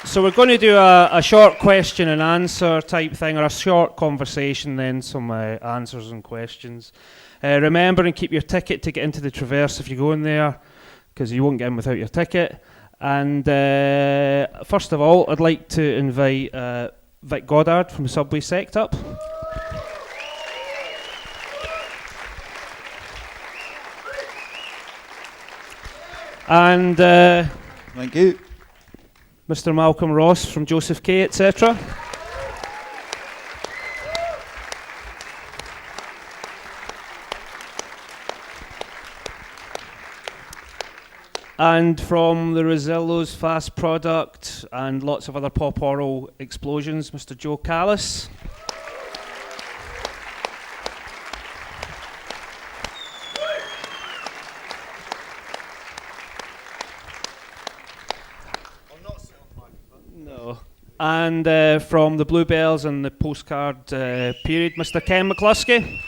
So we're going to do a short question and answer type thing, or a short conversation, then some answers and questions. Remember and keep your ticket to get into the Traverse if you go in there, because you won't get in without your ticket. And first of all, I'd like to invite Vic Goddard from Subway Sect up. And thank you. Mr. Malcolm Ross from Joseph K, etc. And from the Rosillo's Fast Product and lots of other pop oral explosions, Mr. Joe Callis. No. And from the Bluebells and the postcard period, Mr. Ken McCluskey.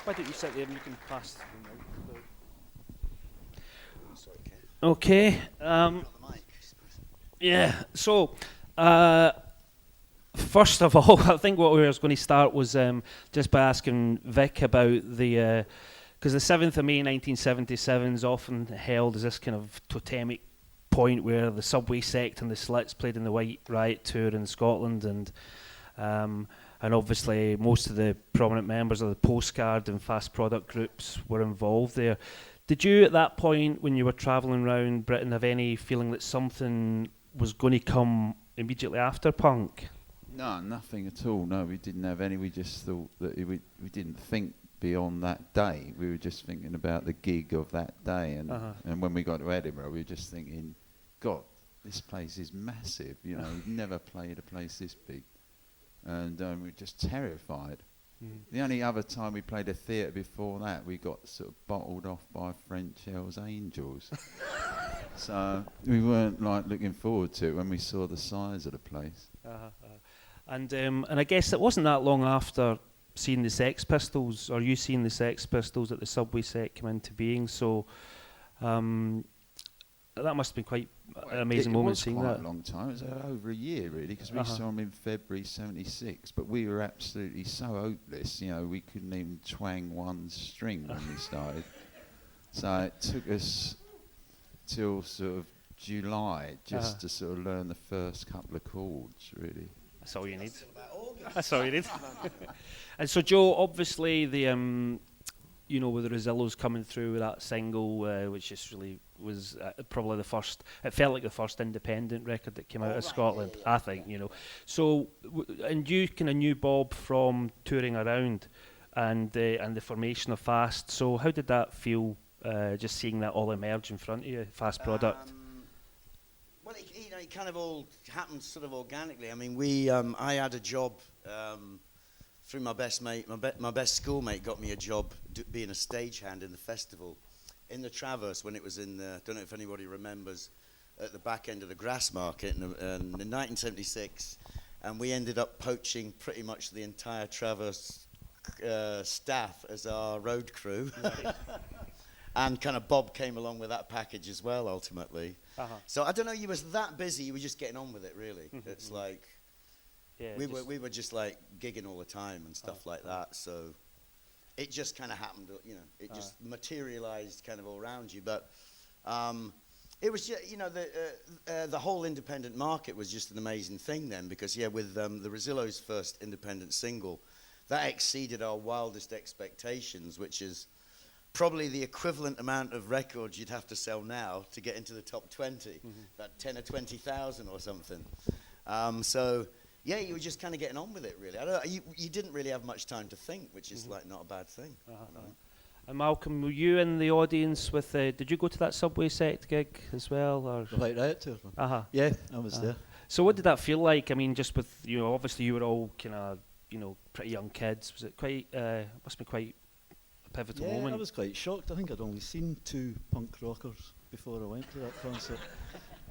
Why don't you sit there and you can pass the mic? Okay. Yeah. So, first of all, I think what we were going to start was just by asking Vic about the, because the 7th of May 1977 is often held as this kind of totemic point where the Subway Sect and the Slits played in the White Riot Tour in Scotland, and obviously most of the prominent members of the postcard and fast product groups were involved there. Did you, at that point, when you were travelling around Britain, have any feeling that something was going to come immediately after punk? No, nothing at all. No, we didn't have any. We just thought that we didn't think beyond that day. We were just thinking about the gig of that day. And when we got to Edinburgh, we were just thinking, God, this place is massive. You know, we've never played a place this big. And we were just terrified. The only other time we played a theatre before that, we got sort of bottled off by French Hells Angels. So we weren't like looking forward to it when we saw the size of the place. And I guess it wasn't that long after seeing the Sex Pistols, or you seeing the Sex Pistols, that the Subway Sect came into being. So that must have been quite an amazing moment seeing that. It was quite a long time. It was over a year, really, because we saw them in February '76. But we were absolutely so hopeless, you know, we couldn't even twang one string when we started. So it took us till sort of July just to sort of learn the first couple of chords, really. That's all you need. That's all you need. And so, Joe, obviously the you know, with the Rosillos coming through with that single, which just really was probably the first, it felt like the first independent record that came out of Scotland, I think, you know. So, and you kind of knew Bob from touring around and the formation of Fast. So how did that feel, just seeing that all emerge in front of you, Fast Product? Well, it kind of all happened sort of organically. I mean, I had a job through my best mate. My best schoolmate got me a job being a stagehand in the festival in the Traverse when it was in the, don't know if anybody remembers, at the back end of the Grass Market in 1976, and we ended up poaching pretty much the entire Traverse staff as our road crew. Right. And kind of Bob came along with that package as well, ultimately. So I don't know, you was that busy, you were just getting on with it, really. It's like, yeah, we were just like gigging all the time and stuff like that, so it just kind of happened, you know, it just materialized kind of all around you. But it was just, you know, the whole independent market was just an amazing thing then, because with the Rosillo's first independent single, that exceeded our wildest expectations, which is probably the equivalent amount of records you'd have to sell now to get into the top 20, about 10 or 20,000 or something. So yeah, you were just kind of getting on with it, really. I don't know, you didn't really have much time to think, which is like not a bad thing. And Malcolm, were you in the audience with? Did you go to that Subway Sect gig as well, or the White Riot Tour? Yeah, I was there. So what did that feel like? I mean, just with, you know, obviously you were all kind of, you know, pretty young kids. Was it quite? Must be quite a pivotal moment. I was quite shocked. I think I'd only seen 2 punk rockers before I went to that concert.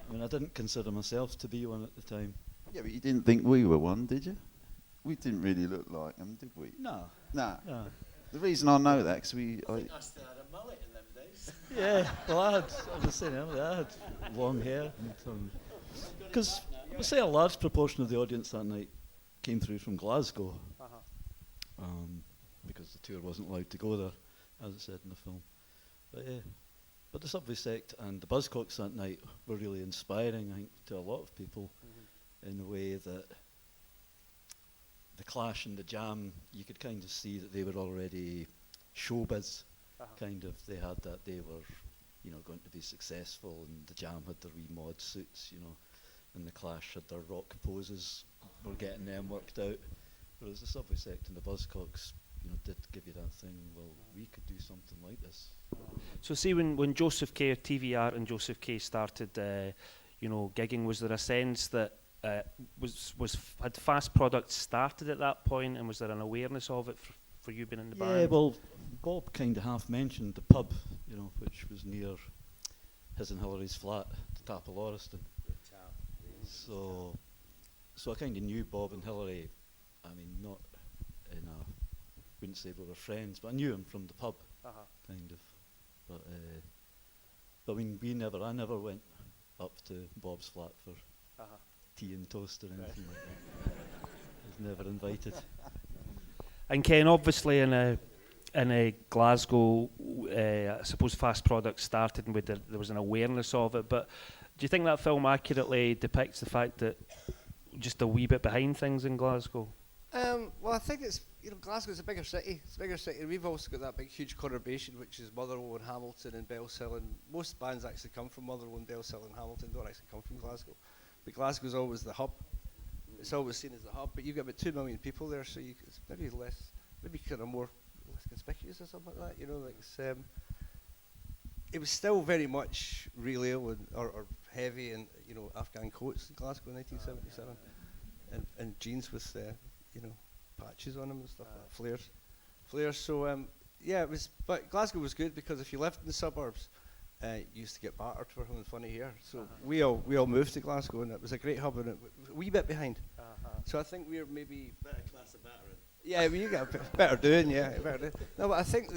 I mean, I didn't consider myself to be one at the time. Yeah, but you didn't think we were one, did you? We didn't really look like them, did we? No. Nah. No. The reason I know that because I still had a mullet in them days. Yeah, well, I was saying earlier, I had long hair. Because I would say a large proportion of the audience that night came through from Glasgow. Because the tour wasn't allowed to go there, as it said in the film. But the Subway Sect and the Buzzcocks that night were really inspiring, I think, to a lot of people in the way that the Clash and the Jam, you could kind of see that they were already showbiz, kind of. They had that, they were, going to be successful, and the Jam had their wee mod suits, and the Clash had their rock poses, were getting them worked out. Whereas the Subway Sect and the Buzzcocks, did give you that thing, well, we could do something like this. So see, when Joseph K, or TV Art and Joseph K started, gigging, was there a sense that had Fast Products started at that point, and was there an awareness of it for you being in the band? Yeah, well, Bob kind of half mentioned the pub, which was near his and Hillary's flat, the Tap of Lauriston. So I kind of knew Bob and Hillary. I mean, not in a, wouldn't say we were friends, but I knew him from the pub, kind of. But I mean, I never went up to Bob's flat for tea and toast or anything like that. I was never invited. And Ken, obviously in a Glasgow, I suppose Fast Products started and there was an awareness of it, but do you think that film accurately depicts the fact that just a wee bit behind things in Glasgow? Well, I think it's, Glasgow's a bigger city. It's a bigger city. We've also got that big, huge conurbation, which is Motherwell and Hamilton and Bellshill. And most bands actually come from Motherwell and Bellshill and Hamilton, don't actually come from Glasgow. But Glasgow's always the hub. It's always seen as the hub. But you've got about 2 million people there, so it's maybe kind of less conspicuous or something like that. It was still very much real ale or heavy and Afghan coats in Glasgow in 1977, and jeans with patches on them and stuff like that, flares. So it was. But Glasgow was good because if you lived in the suburbs, you used to get battered for having funny hair. So we all moved to Glasgow, and it was a great hub, and it was a wee bit behind. So I think we're maybe Better class of battering. Yeah, well, you got better doing. No, but I think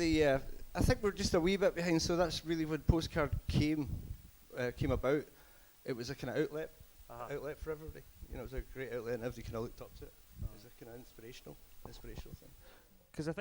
I think we're just a wee bit behind. So that's really when Postcard came about. It was a kind of outlet for everybody. It was a great outlet, and everybody kind of looked up to it. It was a kind of inspirational thing. Because I think